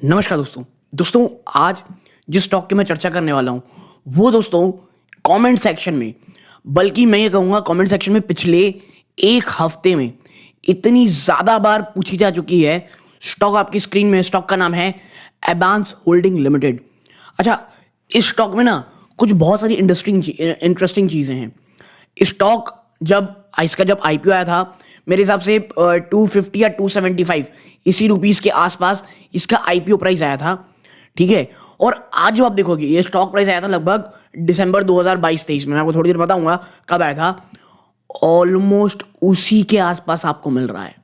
नमस्कार दोस्तों आज जिस स्टॉक की मैं चर्चा करने वाला हूं वो दोस्तों कमेंट सेक्शन में, बल्कि मैं ये कहूँगा कमेंट सेक्शन में पिछले एक हफ्ते में इतनी ज़्यादा बार पूछी जा चुकी है। स्टॉक आपकी स्क्रीन में, स्टॉक का नाम है एबांस होल्डिंग लिमिटेड। अच्छा, इस स्टॉक में ना कुछ बहुत सारी इंटरेस्टिंग चीज़ें हैं। स्टॉक इसका जब आईपीओ आया था, मेरे हिसाब से 250 या 275 इसी रुपीस के आसपास इसका आईपीओ प्राइस आया था, ठीक है। और आज जब आप देखोगे ये स्टॉक प्राइस आया था लगभग दिसंबर 2022-23 में, मैं आपको थोड़ी देर बताऊंगा कब आया था। ऑलमोस्ट उसी के आसपास आपको मिल रहा है।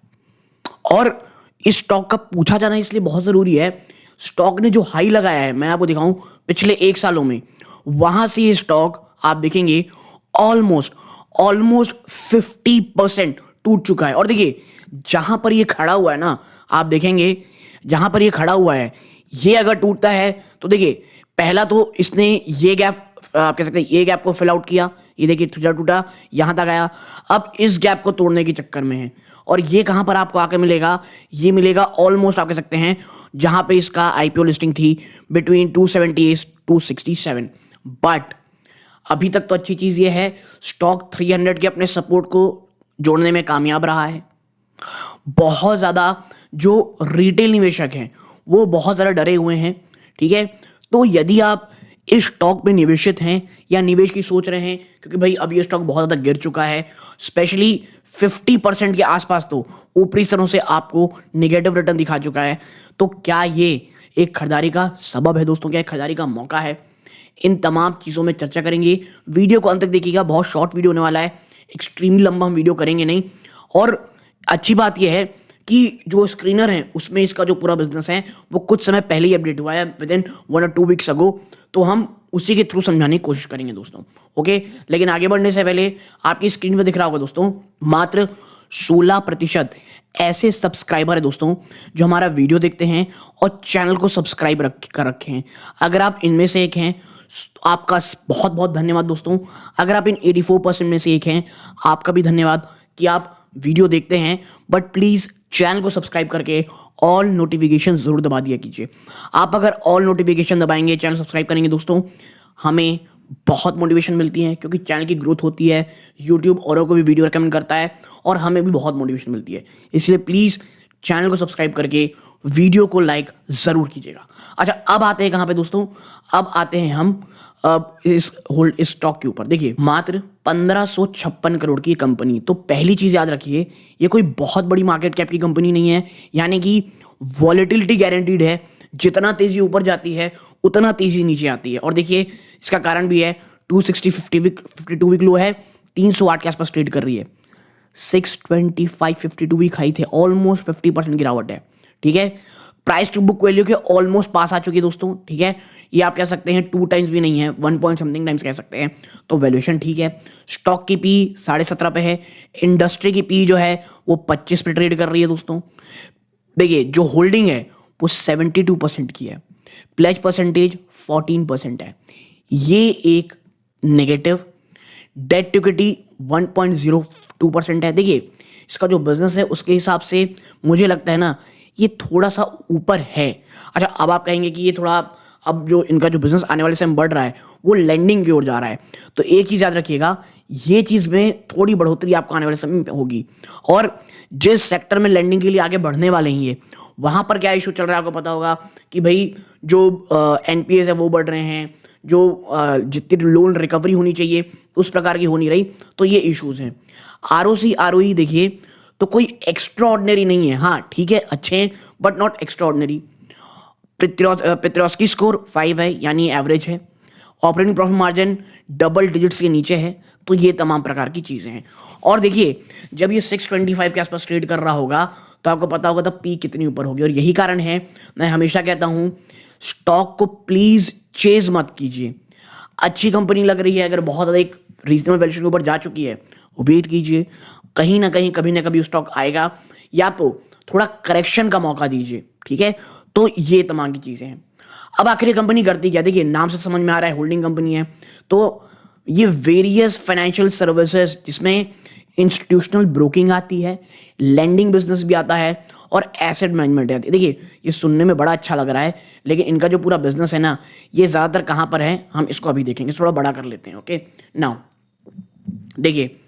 और इस स्टॉक का पूछा जाना इसलिए बहुत ज़रूरी है, स्टॉक ने जो हाई लगाया है मैं आपको दिखाऊं पिछले एक सालों में, वहां से ये स्टॉक आप देखेंगे ऑलमोस्ट 50% टूट चुका है। और देखिए जहां पर ये खड़ा हुआ है ना, आप देखेंगे जहां पर ये खड़ा हुआ है, ये अगर टूटता है तो देखिए पहला तो इसने ये गैप, आप कह सकते हैं ये गैप को फिल आउट किया, ये देखिए टूटा यहां तक आया। अब इस गैप को तोड़ने के चक्कर में है, और ये कहां पर आपको आके मिलेगा, ये मिलेगा ऑलमोस्ट आप कह सकते हैं जहां पे इसका आईपीओ लिस्टिंग थी बिटवीन 278 267। बट अभी तक तो अच्छी चीज ये है, स्टॉक 300 के अपने सपोर्ट को जोड़ने में कामयाब रहा है। बहुत ज़्यादा जो रिटेल निवेशक हैं वो बहुत ज़्यादा डरे हुए हैं, ठीक है। तो यदि आप इस स्टॉक में निवेशित हैं या निवेश की सोच रहे हैं, क्योंकि भाई अब ये स्टॉक बहुत ज़्यादा गिर चुका है, स्पेशली 50% के आसपास तो ऊपरी स्तरों से आपको निगेटिव रिटर्न दिखा चुका है, तो क्या ये एक खरीदारी का सबब है दोस्तों, क्या एक खरीदारी का मौका है? इन तमाम चीज़ों में चर्चा करेंगे। वीडियो को अंत तक देखिएगा, बहुत शॉर्ट वीडियो होने वाला है, एक्सट्रीमली लंबा हम वीडियो करेंगे नहीं। और अच्छी बात यह है कि जो स्क्रीनर है उसमें इसका जो पूरा बिजनेस है वो कुछ समय पहले ही अपडेट हुआ है, विद इन 1 और 2 वीक्स अगो, तो हम उसी के थ्रू समझाने की कोशिश करेंगे दोस्तों, ओके। लेकिन आगे बढ़ने से पहले आपकी स्क्रीन पर दिख रहा होगा दोस्तों, मात्र 16% ऐसे सब्सक्राइबर है दोस्तों जो हमारा वीडियो देखते हैं और चैनल को सब्सक्राइब कर रखे हैं। अगर आप इनमें से एक हैं तो आपका बहुत बहुत धन्यवाद दोस्तों। अगर आप इन 84% में से एक हैं, आपका भी धन्यवाद कि आप वीडियो देखते हैं, बट प्लीज़ चैनल को सब्सक्राइब करके ऑल नोटिफिकेशन ज़रूर दबा दिया कीजिए। आप अगर ऑल नोटिफिकेशन दबाएंगे, चैनल सब्सक्राइब करेंगे दोस्तों, हमें बहुत मोटिवेशन मिलती है, क्योंकि चैनल की ग्रोथ होती है, यूट्यूब औरों को भी वीडियो रिकमेंड करता है और हमें भी बहुत मोटिवेशन मिलती है। इसलिए प्लीज़ चैनल को सब्सक्राइब करके वीडियो को लाइक ज़रूर कीजिएगा। अच्छा, अब आते हैं कहाँ पे दोस्तों, अब आते हैं हम इस स्टॉक के ऊपर। देखिए मात्र 1556 करोड़ की कंपनी, तो पहली चीज़ याद रखिए ये कोई बहुत बड़ी मार्केट कैप की कंपनी नहीं है, यानी कि वॉलेटिलिटी गारंटीड है, जितना तेज़ी ऊपर जाती है उतना तेज़ी नीचे आती है। और देखिए इसका कारण भी है, 260 52 वीक लो है, 308 के आसपास ट्रेड कर रही है, 625 52 वीक हाई थे, ऑलमोस्ट 50% गिरावट है, ठीक है। प्राइस टू बुक वैल्यू के ऑलमोस्ट पास आ चुकी है दोस्तों, ठीक है। ये आप कह सकते हैं 2 टाइम्स भी नहीं है, 1 पॉइंट समथिंग टाइम्स कह सकते हैं, तो वैल्यूएशन ठीक है। स्टॉक की पी 17.5 पे है, इंडस्ट्री की पी जो है वो 25 पे ट्रेड कर रही है दोस्तों। देखिए जो होल्डिंग है वो 72% की है, प्लेज परसेंटेज 14% है, ये एक नेगेटिव। डेट टू इक्विटी 1.02% है। देखिए इसका जो बिजनेस है उसके हिसाब से मुझे लगता है ना ये थोड़ा सा ऊपर है। अच्छा, अब आप कहेंगे कि ये थोड़ा, अब जो इनका जो बिजनेस आने वाले समय बढ़ रहा है वो लैंडिंग की ओर जा रहा है, तो एक चीज़ याद रखिएगा, ये चीज़ में थोड़ी बढ़ोतरी आपको आने वाले समय में होगी। और जिस सेक्टर में लैंडिंग के लिए आगे बढ़ने वाले हैं ये, वहाँ पर क्या इशू चल रहा है आपको पता होगा कि भाई जो एनपीएस है वो बढ़ रहे हैं, जो जितनी लोन रिकवरी होनी चाहिए उस प्रकार की हो नहीं रही, तो ये इश्यूज़ हैं। आरओसी आरओई देखिए तो कोई एक्स्ट्रा ऑर्डिनरी नहीं है, हाँ ठीक है, अच्छे हैं but not extra ordinary. Petronski score 5 है, यानी एवरेज है। Operating profit margin double digits के नीचे है, तो ये तमाम प्रकार की चीज़ें हैं। और देखिए जब ये 625 के आसपास ट्रेड कर रहा होगा तो आपको पता होगा तब पी कितनी ऊपर होगी। और यही कारण है मैं हमेशा कहता हूँ स्टॉक को प्लीज़ चेज मत कीजिए। अच्छी कंपनी लग रही है, अगर बहुत ज़्यादा एक रीजनेबल वैल्यूएशन के ऊपर जा चुकी है, वेट कीजिए, कहीं ना कहीं कभी ना कभी स्टॉक आएगा, या तो थोड़ा करेक्शन का मौका दीजिए, ठीक है। तो ये तमाम की चीज़ें हैं। अब आखिर ये कंपनी करती क्या, देखिए नाम से समझ में आ रहा है होल्डिंग कंपनी है, तो ये वेरियस फाइनेंशियल सर्विसेज जिसमें इंस्टीट्यूशनल ब्रोकिंग आती है, लैंडिंग बिजनेस भी आता है और एसेट मैनेजमेंट आती है। देखिए ये सुनने में बड़ा अच्छा लग रहा है, लेकिन इनका जो पूरा बिजनेस है ना, ये ज़्यादातर कहाँ पर है हम इसको अभी देखेंगे, थोड़ा बड़ा कर लेते हैं। ओके नाउ देखिए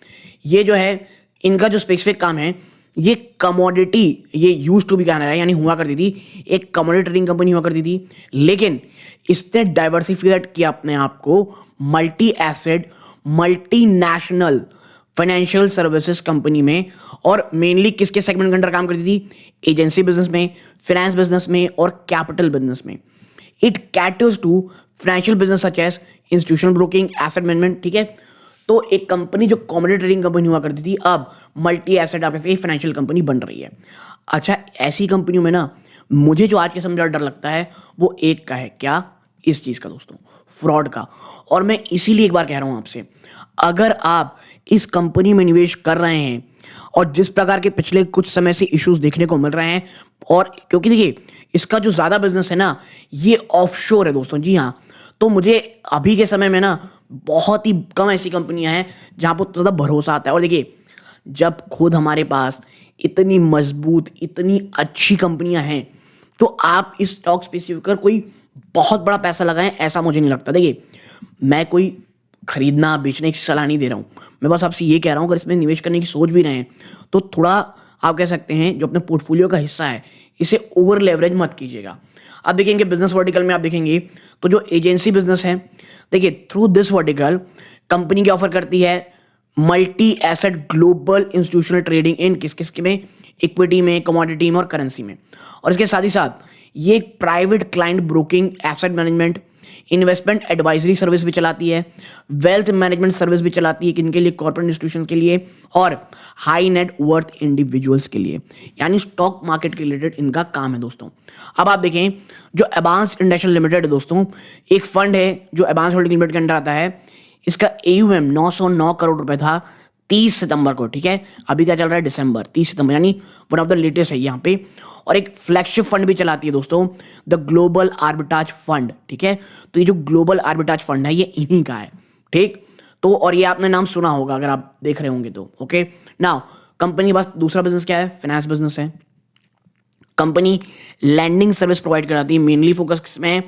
ये जो है इनका जो स्पेसिफिक काम है, ये कमोडिटी, ये यूज टू भी कहना है, यानी हुआ करती थी, एक कमोडिटी ट्रेडिंग कंपनी हुआ करती थी, लेकिन इसने डाइवर्सिफाइड किया अपने आप को multi asset multinational financial services company में। और मेनली किसके सेगमेंट के अंडर काम करती थी? एजेंसी बिजनेस में, फाइनेंस बिजनेस में और कैपिटल बिजनेस में। It caters to financial business such as institutional broking, asset management. ठीक है, तो एक कंपनी जो कमोडिटी ट्रेडिंग कंपनी हुआ करती थी, अब मल्टी एसेट आप ऐसे फाइनेंशियल कंपनी बन रही है। अच्छा, ऐसी कंपनियों में ना मुझे जो आज के समय डर लगता है वो एक का है, क्या? इस चीज़ का दोस्तों, फ्रॉड का। और मैं इसीलिए एक बार कह रहा हूं आपसे, अगर आप इस कंपनी में निवेश कर रहे हैं और जिस प्रकार के पिछले कुछ समय से इश्यूज देखने को मिल रहे हैं, और क्योंकि देखिए इसका जो ज़्यादा बिजनेस है ना ये ऑफशोर है दोस्तों, जी हाँ, तो मुझे अभी के समय में ना बहुत ही कम ऐसी कंपनियां हैं जहां पर ज़्यादा भरोसा आता है। और देखिए जब खुद हमारे पास इतनी मजबूत, इतनी अच्छी कंपनियां हैं, तो आप इस स्टॉक स्पेसिफिक पर कोई बहुत बड़ा पैसा लगाएं ऐसा मुझे नहीं लगता। देखिए मैं कोई खरीदना बेचने की सलाह नहीं दे रहा हूं, मैं बस आपसे ये कह रहा हूं अगर इसमें निवेश करने की सोच भी रहे हैं तो थोड़ा आप कह सकते हैं जो अपने पोर्टफोलियो का हिस्सा है इसे ओवर लेवरेज मत कीजिएगा। आप देखेंगे बिजनेस वर्टिकल में, आप देखेंगे तो जो एजेंसी बिजनेस है, देखिए थ्रू दिस वर्टिकल कंपनी क्या ऑफर करती है? Multi asset global institutional trading in किस किस में? इक्विटी में, कमोडिटी में और करेंसी में। और इसके साथ ही साथ ये एक private client broking, asset management, investment advisory service भी चलाती है, वेल्थ मैनेजमेंट सर्विस भी चलाती है, किनके लिए? कॉर्पोरेट इंस्टीट्यूशन के लिए और हाई नेट वर्थ इंडिविजुअल्स के लिए, यानी स्टॉक मार्केट के रिलेटेड इनका काम है दोस्तों। अब आप देखें जो एडवांस इंडस्ट्रियल लिमिटेड है दोस्तों, एक फंड है जो एडवांस होल्डिंग लिमिटेड के अंडर आता है, इसका AUM 909 करोड़ रुपए था 30 सितंबर को। ठीक है, अभी क्या चल रहा है? दिसंबर, 30 सितंबर, यानी वन ऑफ द लेटेस्ट है यहाँ पे। और एक फ्लैगशिप फंड भी चलाती है दोस्तों, द ग्लोबल आर्बिट्राज फंड। ठीक है, तो ये जो ग्लोबल आर्बिट्राज फंड है ये इन्हीं का है। ठीक, तो और ये आपने नाम सुना होगा अगर आप देख रहे होंगे तो। ओके नाउ कंपनी के पास दूसरा बिजनेस क्या है? फाइनेंस बिजनेस है। कंपनी लैंडिंग सर्विस प्रोवाइड कराती है, मेनली फोकस में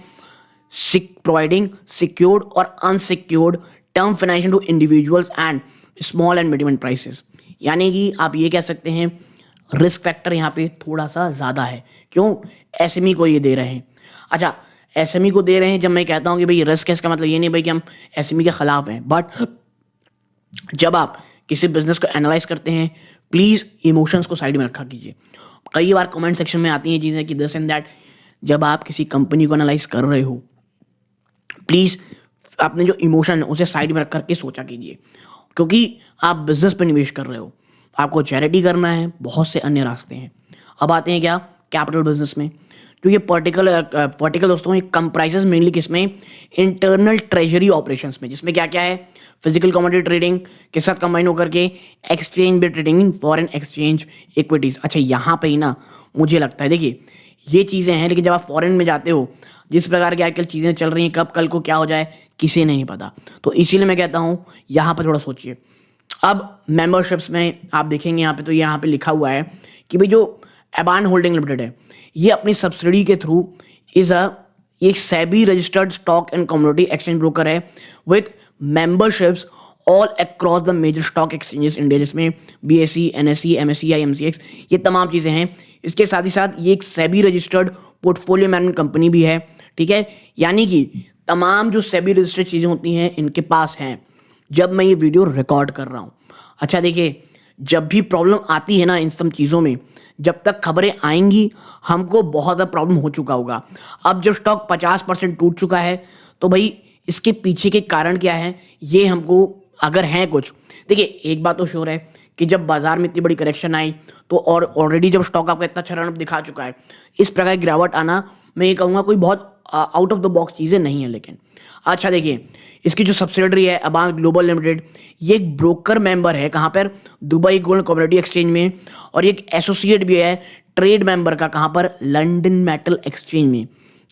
प्रोवाइडिंग सिक्योर्ड और unsecured term financial to individuals and small and medium enterprises. यानी कि आप ये कह सकते हैं रिस्क फैक्टर यहाँ पे थोड़ा सा ज़्यादा है। क्यों? SME को ये दे रहे हैं। अच्छा, SME को दे रहे हैं, जब मैं कहता हूँ कि भाई रिस्क है, इसका मतलब ये नहीं भाई कि हम SME के खिलाफ हैं, बट जब आप किसी बिजनेस को एनालाइज करते हैं प्लीज़ इमोशंस को साइड में रखा कीजिए। कई बार कमेंट सेक्शन में आती हैं चीज़ें कि दिस एंड दैट, जब आप किसी कंपनी को एनालाइज कर रहे हो प्लीज़ अपने जो इमोशन है उसे साइड में रख करके सोचा कीजिए, क्योंकि आप बिजनेस पर निवेश कर रहे हो, आपको चैरिटी करना है, बहुत से अन्य रास्ते हैं। अब आते हैं क्या? कैपिटल बिजनेस में। तो ये वर्टिकल दोस्तों ये कंप्राइजेस मेनली किसमें? इंटरनल ट्रेजरी ऑपरेशंस में, जिसमें क्या क्या है? फिजिकल कमोडिटी ट्रेडिंग के साथ कंबाइन होकर के exchange based trading in foreign exchange equities. अच्छा, यहाँ पे ही ना मुझे लगता है, देखिए ये चीज़ें हैं, लेकिन जब आप फॉरेन में जाते हो, जिस प्रकार की आजकल चीज़ें चल रही हैं, कब कल को क्या हो जाए किसी ने नहीं पता, तो इसीलिए मैं कहता हूँ यहाँ पर थोड़ा सोचिए। अब मेंबरशिप्स में आप देखेंगे यहाँ पे, तो यहाँ पे लिखा हुआ है कि भाई जो एबान होल्डिंग लिमिटेड है ये अपनी सब्सिडी के थ्रू ये SEBI registered stock and commodity exchange broker है with membership all across the major stock exchanges India, जिसमें BSE, NSE, MSCI, MCX, ये तमाम चीज़ें हैं। इसके साथ ही साथ ये एक SEBI registered portfolio management company भी है। ठीक है, यानी कि तमाम जो सेबी रजिस्टर्ड चीज़ें होती हैं इनके पास हैं जब मैं ये वीडियो रिकॉर्ड कर रहा हूँ। अच्छा देखिए, जब भी प्रॉब्लम आती है ना इन सब चीज़ों में, जब तक खबरें आएंगी हमको बहुत ज़्यादा प्रॉब्लम हो चुका होगा। अब जब स्टॉक 50% टूट चुका है तो भाई इसके पीछे के कारण क्या है ये हमको अगर हैं कुछ, देखिए एक बात तो श्योर है कि जब बाजार में इतनी बड़ी करेक्शन आई तो और ऑलरेडी जब स्टॉक आपका इतना अच्छा रन दिखा चुका है, इस प्रकार की गिरावट आना मैं ये कहूँगा कोई बहुत आउट ऑफ द बॉक्स चीज़ें नहीं है। लेकिन अच्छा देखिए, इसकी जो सब्सिडरी है अबान ग्लोबल लिमिटेड, ये एक ब्रोकर मेंबर है कहाँ पर? दुबई गोल्ड कमोडिटी एक्सचेंज में, और एक एसोसिएट भी है ट्रेड मेंबर का, कहाँ पर? लंदन मेटल एक्सचेंज में।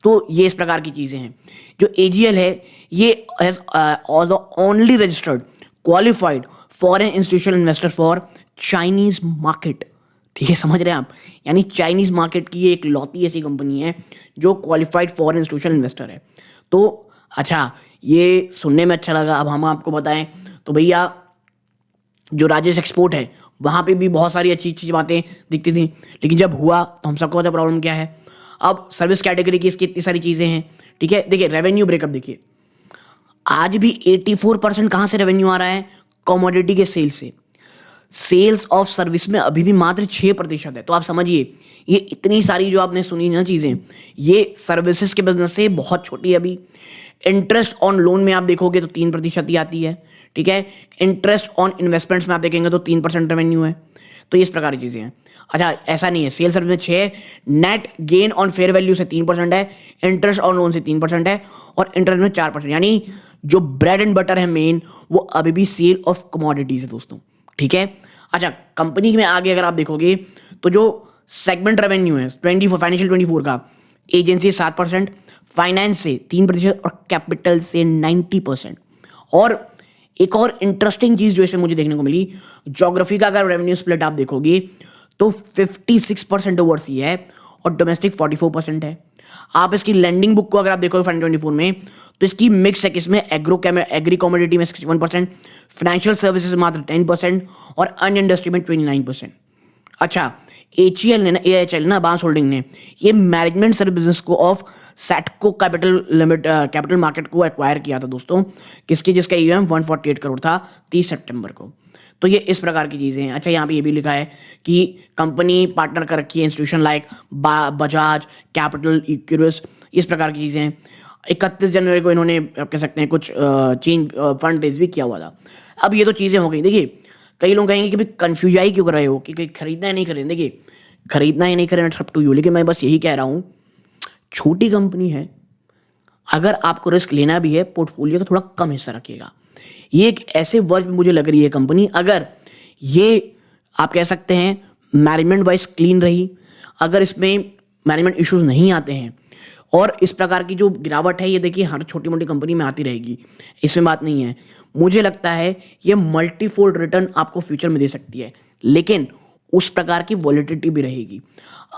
तो ये इस प्रकार की चीज़ें हैं। जो AGL है ये only registered qualified foreign institutional investor for Chinese market. ठीक है, समझ रहे हैं आप? यानी चाइनीज मार्केट की ये एक लौती ऐसी कंपनी है जो क्वालिफाइड फॉरेन इंस्टीट्यूशनल इन्वेस्टर है। तो अच्छा, ये सुनने में अच्छा लगा। अब हम आपको बताएं तो भैया जो राजेश एक्सपोर्ट है वहाँ पे भी बहुत सारी अच्छी अच्छी बातें दिखती थी, लेकिन जब हुआ तो हम सबको पता प्रॉब्लम क्या है। अब सर्विस कैटेगरी की इसकी इतनी सारी चीज़ें हैं। ठीक है, देखिए रेवेन्यू ब्रेकअप देखिए, आज भी 84% कहाँ से रेवेन्यू आ रहा है? कमोडिटी के सेल्स से। सेल्स ऑफ सर्विस में अभी भी मात्र 6% है। तो आप समझिए ये इतनी सारी जो आपने सुनी ना चीज़ें, ये सर्विसेज के बिजनेस से बहुत छोटी है अभी। इंटरेस्ट ऑन लोन में आप देखोगे तो 3% ही आती है। ठीक है, इंटरेस्ट ऑन इन्वेस्टमेंट्स में आप देखेंगे तो 3% रेवेन्यू है। तो इस प्रकार की चीज़ें हैं। अच्छा, ऐसा नहीं है, सेल सर्विस में 6, net gain on fair value से 3% है, इंटरेस्ट ऑन लोन से 3% है, और इंटरेस्ट में 4%। यानी जो ब्रेड एंड बटर है मेन, वो अभी भी सेल ऑफ कमोडिटीज है दोस्तों। ठीक है, अच्छा कंपनी में आगे अगर आप देखोगे तो जो सेगमेंट रेवेन्यू है 24 फाइनेंशियल 24 का, एजेंसी 7%, फाइनेंस से 3% और कैपिटल से 90%। और एक और इंटरेस्टिंग चीज जो इसमें मुझे देखने को मिली, ज्योग्राफी का अगर रेवेन्यू स्प्लिट आप देखोगे तो 56% ओवरसी है और डोमेस्टिक 44% है। आप इसकी लैंडिंग बुक को अगर आप देखोगे फाइनेंशियल 24 में तो इसकी मिक्स है किसमें, एग्री कमोडिटी में 61%, फाइनेंशियल सर्विसेज मात्र 10% और अन्य इंडस्ट्री में 29%। अच्छा, एचईएल ने ना, एएचएल ना, बांस होल्डिंग ने ये मैनेजमेंट सर्विस बिजनेस को ऑफ सेटको कैपिटल मार्केट को एक्वायर किया था दोस्तों, किसकी, जिसका ईयूएम 148 करोड़ था 30 सितंबर को। तो ये इस प्रकार की चीज़ें हैं। अच्छा, यहाँ पे ये भी लिखा है कि कंपनी पार्टनर कर रखी है इंस्टीट्यूशन लाइक बजाज कैपिटल, इक्विस, इस प्रकार की चीज़ें हैं। 31 जनवरी को इन्होंने आप कह सकते हैं कुछ चेंज फंड रेज भी किया हुआ था। अब ये तो चीज़ें हो गई। देखिए कई लोग कहेंगे कि भाई कन्फ्यूजाई क्यों कर रहे हो, कि खरीदना है नहीं खरीदना। देखिए खरीदना ही नहीं खरीदना सब टू यू, लेकिन मैं बस यही कह रहा हूँ, छोटी कंपनी है, अगर आपको रिस्क लेना भी है पोर्टफोलियो का थोड़ा कम हिस्सा रखिएगा। ये एक ऐसे वर्ष में मुझे लग रही है कंपनी, अगर ये आप कह सकते हैं मैनेजमेंट वाइज क्लीन रही, अगर इसमें मैनेजमेंट इश्यूज नहीं आते हैं, और इस प्रकार की जो गिरावट है ये देखिए हर छोटी मोटी कंपनी में आती रहेगी, इसमें बात नहीं है। मुझे लगता है ये मल्टीफोल्ड रिटर्न आपको फ्यूचर में दे सकती है, लेकिन उस प्रकार की वॉलिटिलिटी भी रहेगी।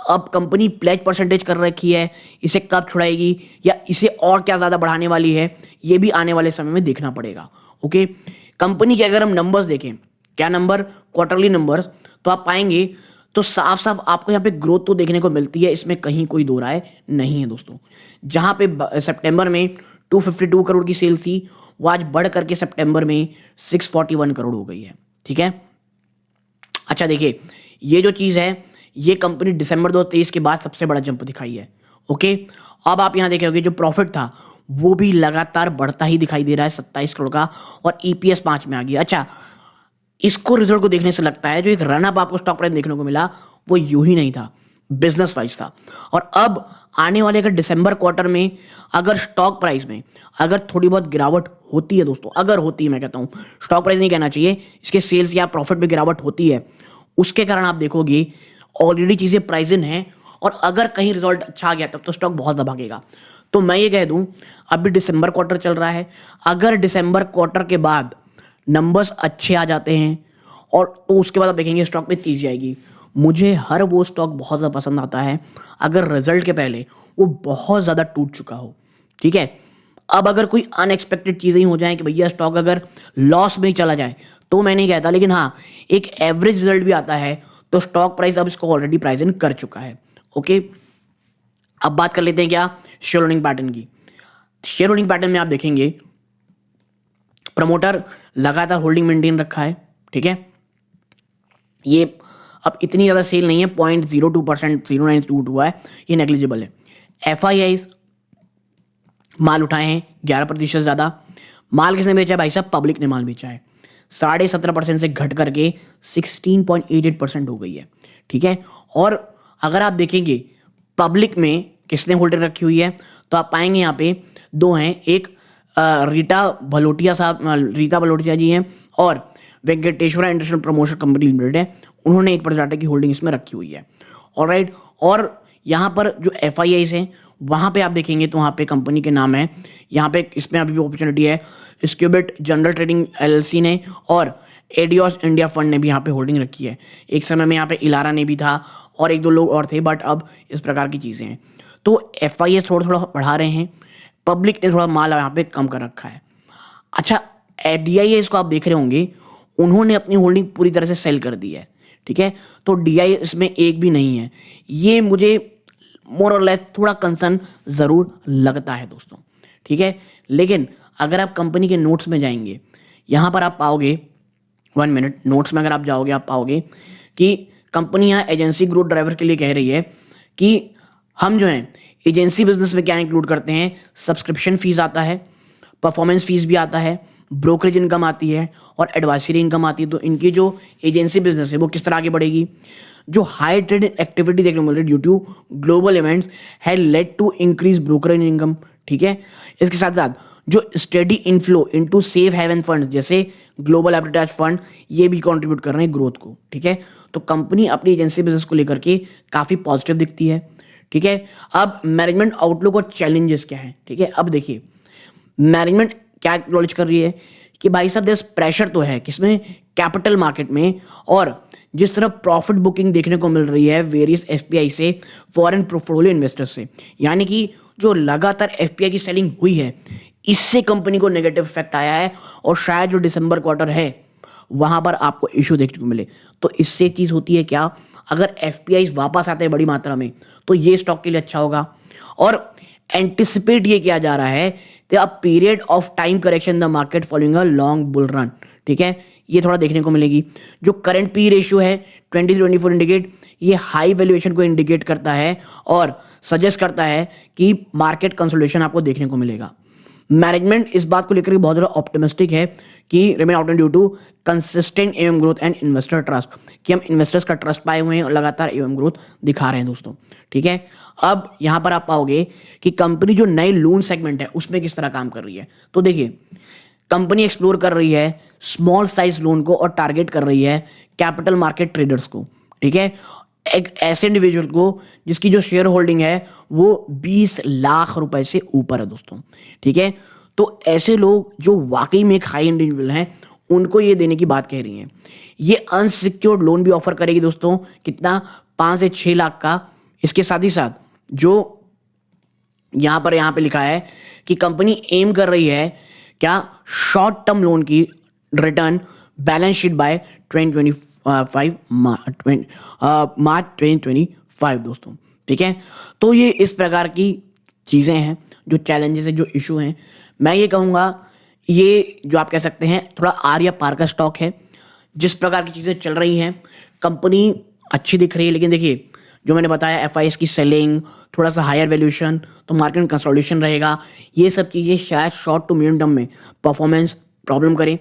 अब कंपनी प्लेज परसेंटेज कर रखी है, इसे कब छुड़ाएगी या इसे और क्या ज़्यादा बढ़ाने वाली है, ये भी आने वाले समय में देखना पड़ेगा। ओके, कंपनी के अगर हम नंबर्स देखें, क्या नंबर, क्वार्टरली नंबर्स, तो आप पाएंगे तो साफ साफ आपको यहाँ पे ग्रोथ तो देखने को मिलती है, इसमें कहीं कोई दो राय नहीं है दोस्तों। जहाँ पे सितंबर में 252 करोड़ की सेल थी, वो आज बढ़ करके सितंबर में 641 करोड़ हो गई है। ठीक है, अच्छा देखिए ये जो चीज़ है, ये कंपनी दिसंबर 2023 के बाद सबसे बड़ा जंप दिखाई है। ओके, अब आप यहाँ देखेंगे जो प्रॉफिट था वो भी लगातार बढ़ता ही दिखाई दे रहा है, 27 करोड़ का, और ईपीएस 5 में आ गया। अच्छा, इसको रिजल्ट को देखने से लगता है जो एक रन अप आपको स्टॉक प्राइस देखने को मिला वो यूं ही नहीं था, बिजनेस वाइज था। और अब आने वाले अगर दिसंबर क्वार्टर में अगर स्टॉक प्राइस में अगर थोड़ी बहुत गिरावट होती है दोस्तों, अगर होती है, मैं कहता हूं स्टॉक प्राइस नहीं कहना चाहिए, इसके सेल्स या प्रॉफिट में गिरावट होती है, उसके कारण आप देखोगे ऑलरेडी चीजें प्राइस इन है, और अगर कहीं रिजल्ट अच्छा आ गया तब तो स्टॉक बहुत ज्यादा भागेगा। तो मैं ये कह दूं अभी दिसंबर क्वार्टर चल रहा है, अगर दिसंबर क्वार्टर के बाद नंबर्स अच्छे आ जाते हैं और तो उसके बाद आप देखेंगे स्टॉक में तेजी आएगी। मुझे हर वो स्टॉक बहुत ज़्यादा पसंद आता है अगर रिजल्ट के पहले वो बहुत ज़्यादा टूट चुका हो। ठीक है, अब अगर कोई अनएक्सपेक्टेड चीज़ें ही हो जाए कि भैया स्टॉक अगर लॉस में ही चला जाए तो मैं नहीं कहता, लेकिन हाँ एक एवरेज रिजल्ट भी आता है तो स्टॉक प्राइस अब इसको ऑलरेडी प्राइस इन कर चुका है। ओके, अब बात कर लेते हैं क्या शेयर होल्डिंग पैटर्न की। शेयर होल्डिंग पैटर्न में आप देखेंगे प्रमोटर लगातार होल्डिंग मेंटेन रखा है। ठीक है, ये अब इतनी ज़्यादा सेल नहीं है, 0.02% 0922 हुआ है, ये नेग्लिजिबल है। FIIs माल उठाए हैं 11% ज़्यादा। माल किसने बेचा है भाई साहब, पब्लिक ने माल बेचा है, 17.5% से घट करके 16.88% हो गई है। ठीक है, और अगर आप देखेंगे पब्लिक में किसने होल्डिंग रखी हुई है तो आप पाएंगे यहाँ पे दो हैं, एक रीता बलोटिया जी हैं और Venkateshwara industrial promotion company limited है, उन्होंने 1% की होल्डिंग इसमें रखी हुई है। ऑलराइट, और यहाँ पर जो FIIs हैं वहाँ पे आप देखेंगे तो वहाँ पे कंपनी के नाम है, यहाँ पे इसमें अभी भी अपॉर्चुनिटी है, स्क्यूबिट जनरल ट्रेडिंग LLC ने और एडियोस इंडिया फंड ने भी यहाँ पे होल्डिंग रखी है। एक समय में यहाँ पे इलारा ने भी था और एक दो लोग और थे, बट अब इस प्रकार की चीज़ें हैं। तो FIS थोड़ा थोड़ा बढ़ा रहे हैं, पब्लिक ने थोड़ा माल यहाँ पे कम कर रखा है। अच्छा, DIS को आप देख रहे होंगे, उन्होंने अपनी होल्डिंग पूरी तरह से सेल कर दी है, ठीक है। तो DIS इसमें एक भी नहीं है। ये मुझे मोर और लेस थोड़ा कंसर्न ज़रूर लगता है दोस्तों, ठीक है। लेकिन अगर आप कंपनी के नोट्स में जाएंगे, यहाँ पर आप पाओगे, 1 मिनट, नोट्स में अगर आप जाओगे आप पाओगे कि कंपनी यहाँ एजेंसी ग्रोथ ड्राइवर के लिए कह रही है कि हम जो हैं एजेंसी बिजनेस में क्या इंक्लूड करते हैं, सब्सक्रिप्शन फीस आता है, परफॉर्मेंस फीस भी आता है, ब्रोकरेज इनकम आती है और एडवाइजरी इनकम आती है। तो इनकी जो एजेंसी बिजनेस है वो किस तरह आगे बढ़ेगी। जो हाई ट्रेड एक्टिविटी देखने को मिल रही है due to global events had led to increase brokerage income, ठीक है। इसके साथ साथ जो steady inflow into safe haven fund जैसे ग्लोबल आर्बिट्रेज फंड, ये भी कंट्रीब्यूट कर रहे हैं ग्रोथ को, ठीक है। तो कंपनी अपनी एजेंसी बिजनेस को लेकर के काफ़ी पॉजिटिव दिखती है, ठीक है। अब मैनेजमेंट आउटलुक और चैलेंजेस क्या है, ठीक है। अब देखिए मैनेजमेंट क्या एक्नॉलेज कर रही है कि भाई साहब देयर प्रेशर तो है किसमें, कैपिटल मार्केट में, और जिस तरह प्रॉफिट बुकिंग देखने को मिल रही है वेरियस FPI से, फॉरेन पोर्टफोलियो इन्वेस्टर्स से, यानी कि जो लगातार FPI की सेलिंग हुई है इससे कंपनी को नेगेटिव इफेक्ट आया है और शायद जो दिसंबर क्वार्टर है वहां पर आपको इशू देखने को मिले। तो इससे चीज़ होती है क्या, अगर FPIs वापस आते हैं बड़ी मात्रा में तो ये स्टॉक के लिए अच्छा होगा। और एंटिसिपेट ये किया जा रहा है कि a period of time correction the market following a long bull run, ठीक है, ये थोड़ा देखने को मिलेगी। जो करंट P रेशियो है 20-24 इंडिकेट, ये हाई वैल्यूएशन को इंडिकेट करता है और सजेस्ट करता है कि मार्केट कंसोलिडेशन आपको देखने को मिलेगा। मैनेजमेंट इस बात को लेकर के बहुत ज़्यादा ऑप्टिमिस्टिक है कि remain optimistic due to consistent AUM growth and investor trust, कि हम इन्वेस्टर्स का ट्रस्ट पाए हुए हैं और लगातार AUM ग्रोथ दिखा रहे हैं दोस्तों, ठीक है। अब यहाँ पर आप पाओगे कि कंपनी जो नए लोन सेगमेंट है उसमें किस तरह काम कर रही है। तो देखिए कंपनी एक्सप्लोर कर रही है स्मॉल साइज लोन को और टारगेट कर रही है कैपिटल मार्केट ट्रेडर्स को, ठीक है। एक ऐसे इंडिविजुअल को जिसकी जो शेयर होल्डिंग है वो 20 लाख रुपए से ऊपर है दोस्तों, ठीक है। तो ऐसे लोग जो वाकई में एक हाई इंडिविजुअल हैं उनको ये देने की बात कह रही हैं। ये अनसिक्योर्ड लोन भी ऑफर करेगी दोस्तों, कितना, 5 से 6 लाख का। इसके साथ ही साथ जो यहाँ पे लिखा है कि कंपनी एम कर रही है क्या, शॉर्ट टर्म लोन की रिटर्न बैलेंस शीट बाय 2025 मार्च 2025 दोस्तों, ठीक है। तो ये इस प्रकार की चीज़ें हैं, जो चैलेंजेस हैं, जो इशू हैं। मैं ये कहूँगा ये जो आप कह सकते हैं थोड़ा आर या पार का स्टॉक है। जिस प्रकार की चीज़ें चल रही हैं कंपनी अच्छी दिख रही है, लेकिन देखिए जो मैंने बताया FIS की सेलिंग, थोड़ा सा हायर वैल्यूएशन, तो मार्केट में कंसोलिडेशन रहेगा। ये सब चीज़ें शायद शॉर्ट टू मीडियम टर्म में परफॉर्मेंस प्रॉब्लम करें।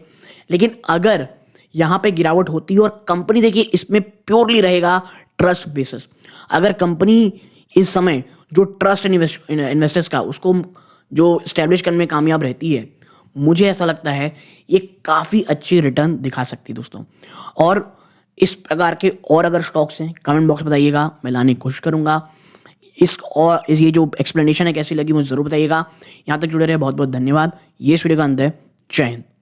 लेकिन अगर यहाँ पे गिरावट होती है और कंपनी देखिए इसमें प्योरली रहेगा ट्रस्ट बेसिस, अगर कंपनी इस समय जो ट्रस्ट इन्वेस्टर्स का उसको जो स्टैब्लिश करने में कामयाब रहती है, मुझे ऐसा लगता है ये काफ़ी अच्छी रिटर्न दिखा सकती है दोस्तों। और इस प्रकार के और अगर स्टॉक्स हैं कमेंट बॉक्स में बताइएगा, मैं लाने की कोशिश करूँगा। ये जो एक्सप्लेनेशन है कैसी लगी मुझे ज़रूर बताइएगा। यहाँ तक जुड़े रहे बहुत बहुत धन्यवाद। ये इस वीडियो का अंत है। जय हिंद।